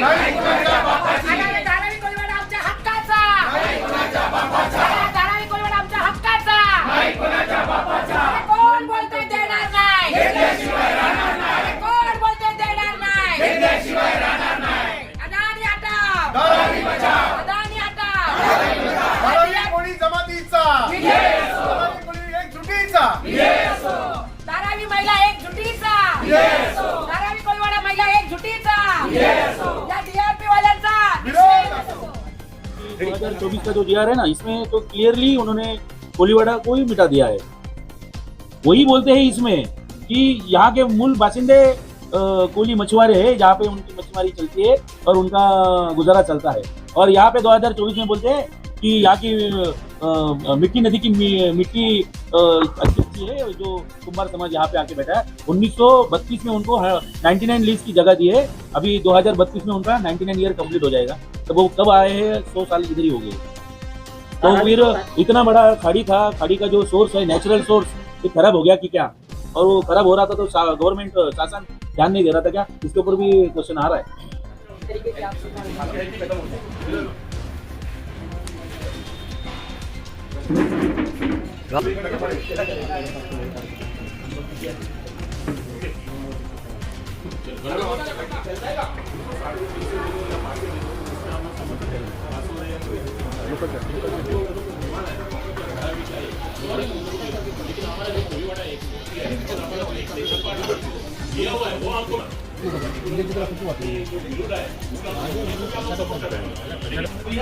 धारावी कोळीवाडा आमच्या हक्काचा, धारावी कोळीवाडा आमच्या हक्काचा. कोण बोलतोय देणार नाही, कोण बोलतोय देणार नाही. अदानी हटाव, अदानी हटाव. धारावी कोळी जमातीचा, धारावी कोळी एकजुटीचा, धारावी महिला एकजुटीचा, धारावी कोळीवाडा महिला एकजुटीचा, या डीआरपी वाल्यांचा विरोध असो. 2024 का जो डीआर है ना, इसमें तो क्लियरली उन्होंने कोलीवाड़ा को ही मिटा दिया है. वही बोलते हैं इसमें कि यहाँ के मूल बासिंदे कोली मछुआरे हैं, जहाँ पे उनकी मछुआरी चलती है और उनका गुजारा चलता है. और यहाँ पे 2024 में बोलते हैं कि यहाँ की मिट्टी नदी की मिट्टी अच्छी है, जो कुंभार समाज यहाँ पे आके बैठा है. 1932 में उनको 99 लीज की जगह दी है. अभी 2032 में उनका 99 ईयर कंप्लीट हो जाएगा. तो वो कब आए हैं, 100 साल इधर ही हो गए. तो फिर इतना बड़ा खाड़ी था, खाड़ी का जो सोर्स है, नेचुरल सोर्स, ये खराब हो गया कि क्या? और वो खराब हो रहा था तो गवर्नमेंट शासन ध्यान नहीं दे रहा था क्या? इसके ऊपर भी क्वेश्चन आ रहा है.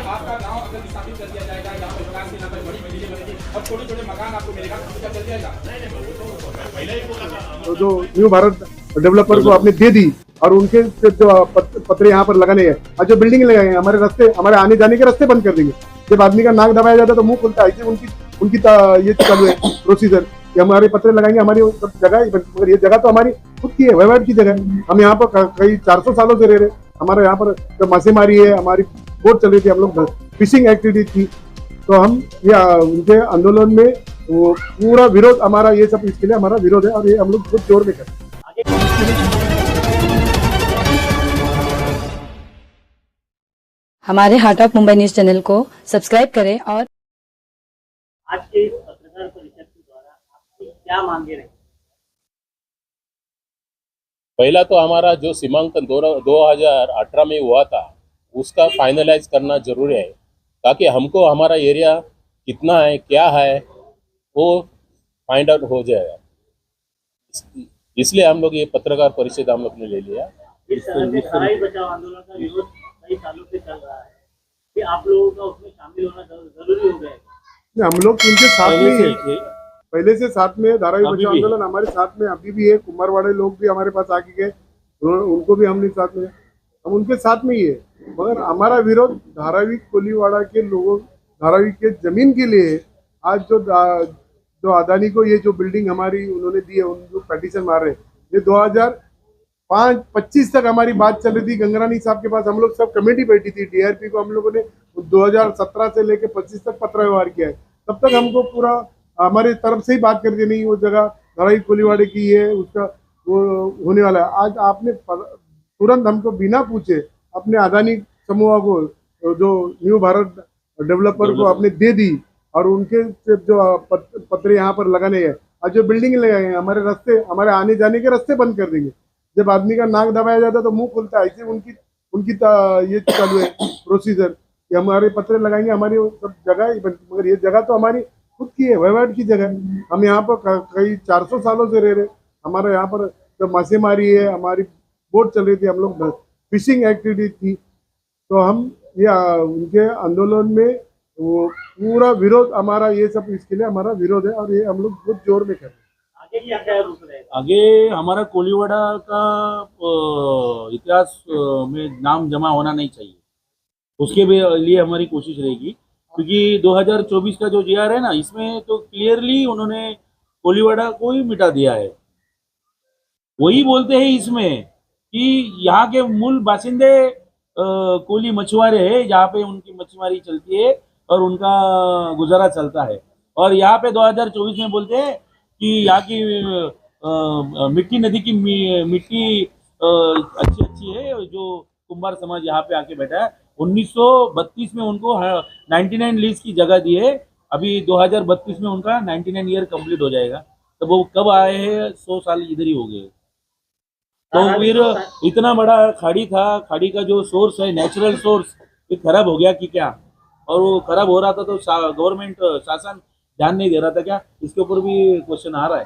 आपका गांव अगर स्थापित कर दिया जाएगा, यहाँ पर विकास के नाम पर बड़ी बिल्डिंग बनेगी और छोटे छोटे मकान आपको मिलेगा, तो क्या चल जाएगा? तो जो न्यू भारत डेवलपर को आपने दे दी और उनके जो पत्र यहाँ पर लगाने हैं और जो बिल्डिंग लगाए हमारे रास्ते, हमारे आने जाने के रास्ते बंद कर देंगे. जब आदमी का नाक दबाया जाता है तो मुंह खुलता है. ऐसे उनकी ये चालू है प्रोसीजर कि हमारे पत्र लगाएंगे, हमारी जगह, मगर ये जगह तो हमारी खुद की है, वैवाहिक की जगह. हम यहाँ पर कई 400 सालों से रह रहे. हमारे यहाँ पर जो मासेमारी है, हमारी बोट चल रही थी, हम लोग फिशिंग एक्टिविटी थी. तो हम ये उनके आंदोलन में वो पूरा विरोध, हमारा ये सब इसके लिए हमारा विरोध है और ये हम लोग बहुत जोर में करते हैं. हमारे heart of Mumbai news channel को सब्सक्राइब करें. और आज के इस पत्रकार परिषद के द्वारा आपकी क्या मांगे रही? पहला तो हमारा जो सीमांकन 2018 में हुआ था, उसका फाइनलाइज करना जरूरी है, ताकि हमको हमारा एरिया कितना है, क्या है, वो फाइंड आउट हो जाएगा. इसलिए हम लोग ये पत्रकार परिषद हम लोग ने ले लिया. धारावी बचाओ आंदोलन का विरोध कई सालों से चल रहा है कि आप लोगों का उसमें शामिल होना जरूरी हो गया है. हम लोग उनके साथ में ही है, पहले से साथ में. धारावी बचाओ आंदोलन हमारे साथ में अभी भी है. कुमारवाड़े लोग भी हमारे पास आके गए, उनको भी हमने साथ में, हम उनके साथ में ही है. मगर हमारा विरोध धारावी कोलीवाड़ा के लोगों, धारावी के जमीन के लिए. आज जो अदानी को ये जो बिल्डिंग हमारी उन्होंने दी है, उन लोग पेटिशन मार रहे हैं. ये 2025 तक हमारी बात चल रही थी गंगरानी साहब के पास. हम लोग सब कमेटी बैठी थी. डीआरपी को हम लोगों ने 2017 से लेकर 25 तक पत्र व्यवहार किया है. तब तक हमको पूरा हमारे तरफ से ही बात करके नहीं, वो जगह धारावी कोलीवाड़े की है, उसका वो होने वाला है. आज आपने तुरंत हमको बिना पूछे अपने अदानी समूह को, जो न्यू भारत डेवलपर को आपने दे दी और उनके जो पत्र यहाँ पर लगाने हैं और जो बिल्डिंग लगाए हैं, हमारे रास्ते, हमारे आने जाने के रास्ते बंद कर देंगे. जब आदमी का नाक दबाया जाता है तो मुंह खुलता है. ऐसे उनकी ये चालू है प्रोसीजर कि हमारे पत्र लगाएंगे, हमारी सब जगह, मगर ये जगह तो हमारी खुद की है, वैवाहिक की जगह. हम यहाँ पर कई 400 सालों से रह रहे. हमारे यहाँ पर जो मासेमारी है, हमारी बोट चल रही थी, हम लोग फिशिंग एक्टिविटी थी. तो हम ये उनके आंदोलन में वो पूरा विरोध, हमारा ये सब इसके लिए हमारा विरोध है और ये हम लोग बहुत जोर में कर रहे हैं. आगे क्या रूप रहेगा? आगे हमारा कोलीवाड़ा का इतिहास में नाम जमा होना नहीं चाहिए, उसके भी लिए हमारी कोशिश रहेगी. क्योंकि 2024 का जो डीआर है ना, इसमें तो क्लियरली उन्होंने कोलीवाड़ा को ही मिटा दिया है. वही बोलते हैं इसमें कि यहाँ के मूल बासिंदे कोली मछुआरे हैं, जहाँ पे उनकी मछुआरी चलती है और उनका गुजारा चलता है. और यहाँ पे 2024 में बोलते हैं कि यहाँ की मिट्टी नदी की मिट्टी अच्छी है, जो कुंभार समाज यहाँ पे आके बैठा है। 1932 में उनको 99 लीज की जगह दी है। अभी 2032 में उनका 99 ईयर कंप्लीट हो जाएगा। तो वो कब आए हैं? 100 साल इधर ही हो गए। तो फिर इतना बड़ा खाड़ी था, खाड़ी का जो सोर्स है, नेचुरल सोर्स, ये खराब हो गया कि क्या? और वो खराब हो रहा था तो गवर्नमेंट शासन ध्यान नहीं दे रहा था क्या? इसके ऊपर भी क्वेश्चन आ रहा है।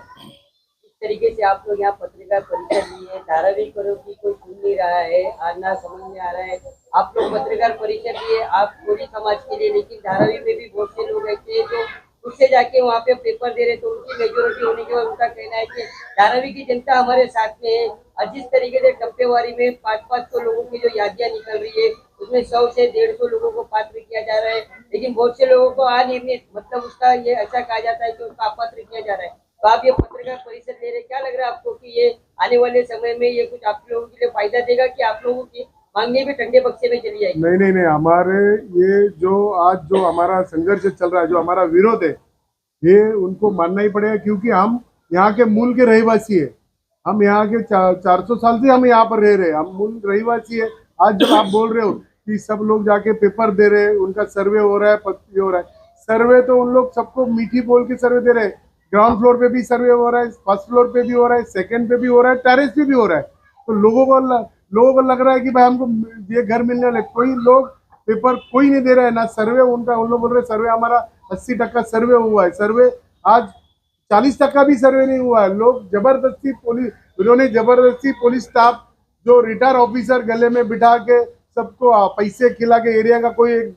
इस तरीके से आप लोग यहाँ पत्रकार परिषद लिए, धारावी करो की कोई सुन नहीं रहा है, आना समझ में आ रहा है। आप लोग पत्रकार परिषद लिए, आप कोली समाज के लिए, लेकिन धारावी में भी बहुत से लोग ऐसे हैं जो उससे जाके वहाँ पे पेपर दे रहे, तो उनकी मेजोरिटी होने के बाद उनका कहना है कि धारावी की जनता हमारे साथ में है। और जिस तरीके से टप्पेवारी में 500 लोगों की जो यादियां निकल रही है, उसमें 100 से 150 लोगों को पात्र किया जा रहा है, लेकिन बहुत से लोगों को अनियमित, मतलब उसका ये ऐसा कहा जाता है कि उसका अपात्र किया जा रहा है। तो आप ये पत्रकार परिषद ले रहे, क्या लग रहा है आपको कि ये आने वाले समय में ये कुछ आप लोगों के लिए फायदा देगा कि आप लोगों की मांगे भी ठंडे बक्से में चली जाएगी? नहीं नहीं नहीं, हमारे ये जो आज जो हमारा संघर्ष चल रहा है, जो हमारा विरोध है, ये उनको मानना ही पड़ेगा, क्योंकि हम यहाँ के मूल के रहवासी है। हम यहाँ के 400 साल से हम यहाँ पर रह रहे हैं, हम मूल रहवासी है। आज जब आप बोल रहे हो कि सब लोग जाके पेपर दे रहे हैं, उनका सर्वे हो रहा है, ये हो रहा है, सर्वे तो उन लोग सबको मीठी बोल के सर्वे दे रहे हैं। ग्राउंड फ्लोर पे भी सर्वे हो रहा है, फर्स्ट फ्लोर पे भी हो रहा है, सेकंड पे भी हो रहा है, टेरेस पे भी हो रहा है। तो लोगों को लग रहा है कि भाई हमको ये घर मिलने वाले, कोई लोग पेपर कोई नहीं दे रहा है ना सर्वे उनका। उन लोग बोल रहे सर्वे हमारा 80% सर्वे हुआ है, सर्वे आज 40% भी सर्वे नहीं हुआ है। लोग जबरदस्ती उन्होंने जबरदस्ती पुलिस स्टाफ जो रिटायर ऑफिसर गले में बिठा के सबको पैसे खिला के, एरिया का कोई एक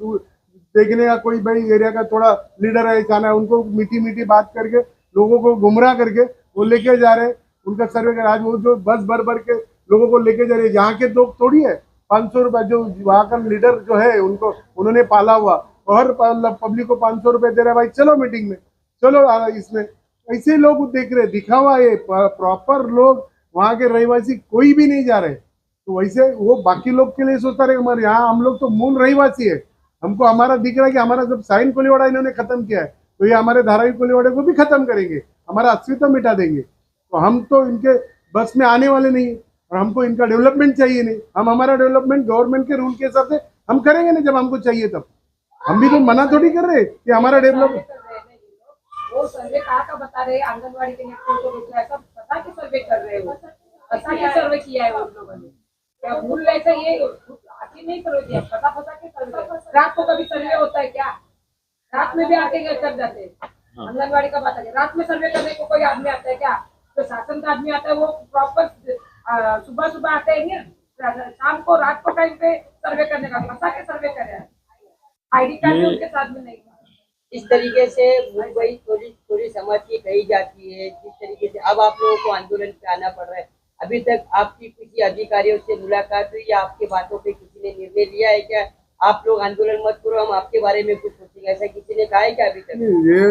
देखने का कोई भाई एरिया का थोड़ा लीडर है जाना है, उनको मीठी मीठी बात करके लोगों को गुमराह करके वो लेके जा रहे हैं उनका सर्वे कर। आज वो जो बस भर भर के लोगों को लेके जा रहे हैं, यहाँ के लोग थोड़ी है। 500 रुपये जो वहाँ का लीडर जो है उनको उन्होंने पाला हुआ, और पब्लिक को 500 रुपये दे रहा है, भाई चलो मीटिंग में, चलो इसमें। ऐसे लोग देख रहे, दिखावा है। प्रॉपर लोग वहाँ के रहवासी कोई भी नहीं जा रहे। तो वैसे वो बाकी लोग के लिए सोचता रहे, हमारे यहाँ हम लोग तो मूल रहवासी है। हमको हमारा दिख रहा है कि हमारा जब साइन कोलीवाड़ा इन्होंने खत्म किया है, तो ये हमारे धारावी कोलीवाड़े को भी खत्म करेंगे, हमारा अस्तित्व मिटा देंगे। तो हम तो इनके बस में आने वाले नहीं, और हमको इनका डेवलपमेंट चाहिए नहीं। हम हमारा डेवलपमेंट गवर्नमेंट के रूल के हिसाब से हम करेंगे ना, जब हमको चाहिए तब। हम भी तो मना थोड़ी कर रहे कि हमारा डेवलपमेंट। वो सर्वे कहाँ का बता रहे? आंगनबाड़ी के नेतृत्व को बेच रहा है, सब पता के सर्वे कर रहे हो, पता के सर्वे किया है उन लोगों ने। क्या भूल ऐसा ये आखिर नहीं करोगे? पता के सर्वे, रात को कभी सर्वे होता है क्या? रात में भी आके कर जाते हैं। आंगनबाड़ी का बात है, रात में सर्वे करने को कोई आदमी आता है क्या? जो शासन का आदमी आता है वो प्रॉपर सुबह सुबह आते हैं, शाम को रात को टाइम पे सर्वे करने का, पता के सर्वे कर रहे हैं। ID कार्ड उनके साथ में नहीं। इस तरीके से मुंबई कोली समाज की कही जाती है, जिस तरीके से अब आप लोगों को आंदोलन पे आना पड़ रहा है। अभी तक आपकी किसी अधिकारियों से मुलाकात हुई या आपके बातों पे किसी ने निर्णय लिया है क्या? आप लोग आंदोलन मत करो, हम आपके बारे में कुछ सोचेंगे, ऐसा किसी ने कहा है क्या अभी तक? ये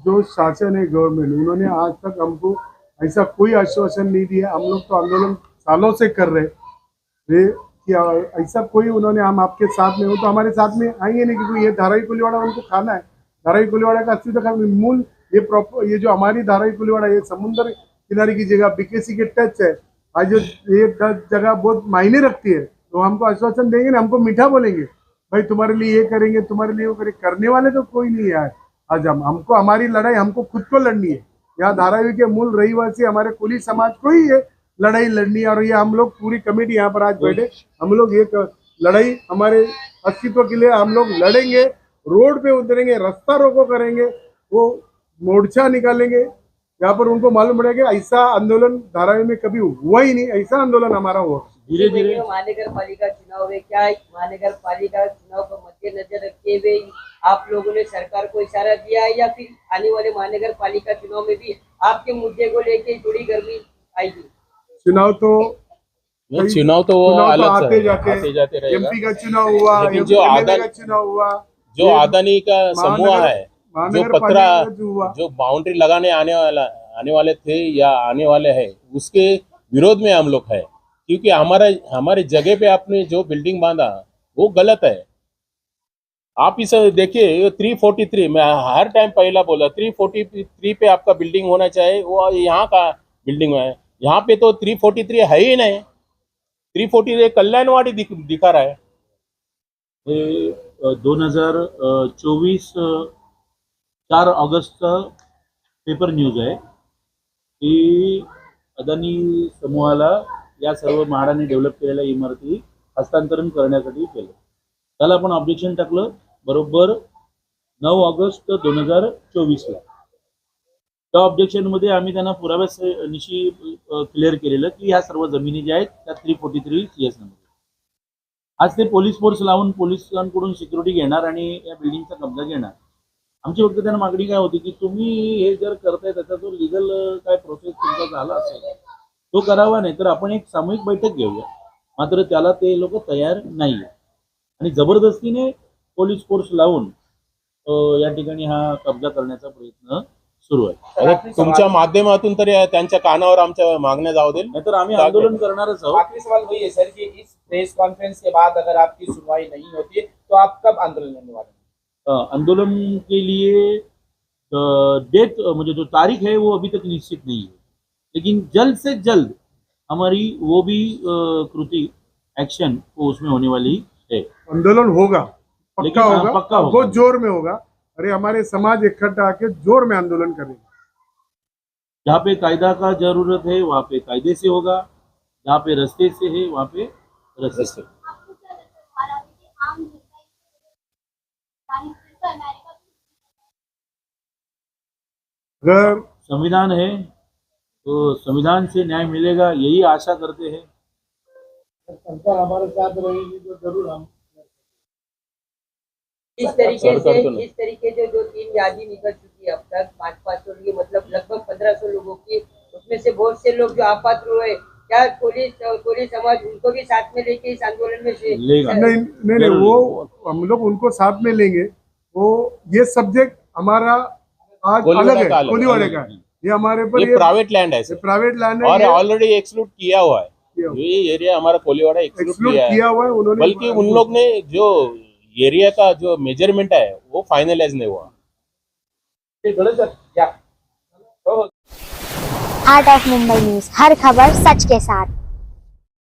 जो शासन है गवर्नमेंट, उन्होंने आज तक हमको ऐसा कोई आश्वासन नहीं दिया। हम लोग तो आंदोलन सालों से कर रहे कि ऐसा कोई उन्होंने हम आपके साथ में हो तो हमारे साथ में आएंगे नहीं, क्योंकि ये धारावी कोलीवाड़ा उनको खाना है। धारावी कोलीवाड़ा का अस्तित्व का मूल ये प्रॉपर, ये जो हमारी धारावी कोलीवाड़ा ये समुद्र किनारे की जगह बीकेसी के टच है। आज जो ये जगह बहुत मायने रखती है, तो हमको आश्वासन देंगे ना, हमको मीठा बोलेंगे, भाई तुम्हारे लिए ये करेंगे, तुम्हारे लिए वो करेंगे। करने वाले तो कोई नहीं है। आज हमको हमारी लड़ाई हमको खुद को लड़नी है। यहाँ धारावी के मूल रहवासी हमारे कोली समाज को ही ये लड़ाई लड़नी है, और ये हम लोग पूरी कमेटी यहाँ पर आज बैठे, हम लोग ये लड़ाई हमारे अस्तित्व के लिए हम लोग लड़ेंगे। रोड पे उतरेंगे, रास्ता रोको करेंगे, वो मोर्चा निकालेंगे। यहाँ पर उनको मालूम पड़ेगा ऐसा आंदोलन धारावी में कभी हुआ ही नहीं, ऐसा आंदोलन हमारा हुआ। धीरे धीरे महानगर पालिका चुनाव है, क्या महानगर पालिका चुनाव को मद्देनजर रखते हुए आप लोगों ने सरकार को इशारा दिया है, या फिर आने वाले महानगर पालिका चुनाव में भी आपके मुद्दे को लेके थोड़ी गर्मी आएगी? चुनाव तो वो अलग आते जाते रहेगा। MP का चुनाव हुआ, लेकिन जो MLA का चुनाव हुआ, जो अदानी का समूह है, जो पत्रा हुआ, जो बाउंड्री लगाने आने वाले थे या आने वाले हैं, उसके विरोध में हम लोग है। क्योंकि हमारे जगह पे आपने जो बिल्डिंग बांधा वो गलत है। आप इसे देखिए 343, मैं हर टाइम पहला बोला 343 पे आपका बिल्डिंग होना चाहिए, वो यहाँ का बिल्डिंग है। यहाँ पे तो 343 है ही नहीं। 340 कल्याणवाड़ी दिखा रहा है। हे 2024 4 ऑगस्टचा पेपर न्यूज आहे की अदानी समूहाला या सर्व म्हाडाने डेव्हलप केलेल्या इमारती हस्तांतरण करण्यासाठी केलं. त्याला आपण ऑब्जेक्शन टाकलं बरोबर 9 ऑगस्ट 2024ला. त्या ऑब्जेक्शनमध्ये आम्ही त्यांना पुराव्यानिशी क्लिअर केलेलं की ह्या सर्व जमिनी ज्या आहेत त्या 343 CS नंबर. आज ते पोलीस फोर्स लावून पोलिसांकडून सिक्युरिटी घेणार आणि या बिल्डिंगचा कब्जा घेणार. आमची फक्त त्यांना मागणी काय होती की तुम्ही हे जर करताय त्याचा जो लिगल काय प्रोसेस तुमचा झाला असेल तो करावा, नाही तर आपण एक सामूहिक बैठक घेऊया. मात्र त्याला ते लोक तयार नाही आणि जबरदस्तीने पोलीस फोर्स लावून या ठिकाणी हा कब्जा करण्याचा प्रयत्न सुरू आहे. अरे तुमच्या माध्यमातून तरी त्यांच्या कानावर आमच्या मागण्या जाऊ देईल, नाहीतर आम्ही आंदोलन करणारच आहोत. आखिरी सवाल वही है सर कि इस प्रेस कॉन्फ्रेंस के बाद अगर आपकी सुनवाई नहीं होती तो आप कब आंदोलन करने वाले हैं? आंदोलन के लिए डेट मुझे जो तारीख है वो अभी तक निश्चित नहीं है, लेकिन जल्द से जल्द हमारी वो भी कृति एक्शन वो उसमें होने वाली है. आंदोलन होगा, पक्का लेकिन हाँ, होगा, पक्का होगा. बहुत जोर में होगा. अरे हमारे समाज इकट्ठा आके जोर में आंदोलन करेगा. जहाँ पे कायदा का जरूरत है वहाँ पे कायदे से होगा, जहाँ पे रस्ते से है वहाँ पे रस्ते से. अगर संविधान है तो संविधान से न्याय मिलेगा यही आशा करते हैं. सरकार हमारे साथ रहेगी तो जरूर हम इस तरीके सरकार तो नहीं। से इस तरीके से जो 3 यादी निकल चुकी है अब तक 500 की, मतलब लगभग 1500 लोगों की, उसमें से बहुत से लोग जो अपात्र हुए, क्या कोली समाज उनको भी साथ में लेके इस आंदोलन में से लेगा. नहीं नहीं नहीं, वो हम लोग उनको साथ में लेंगे. वो ये सब्जेक्ट हमारा आज कोलीवाड़ा अलग का है, अलग, कोलीवाड़े का है. ये हमारे पर ये प्राइवेट लैंड है सर, प्राइवेट लैंड है. और ये ऑलरेडी एक्सक्लूड किया हुआ है. किया हुआ ये एरिया हमारा कोलीवाड़ा एक्सक्लूड एक्सक्लूड किया है, किया हुआ है उन्होंने. बल्कि उन लोग ने जो एरिया का जो मेजरमेंट है वो फाइनलाइज नहीं हुआ. या आर्ट ऑफ मुंबई न्यूज, हर खबर सच के साथ.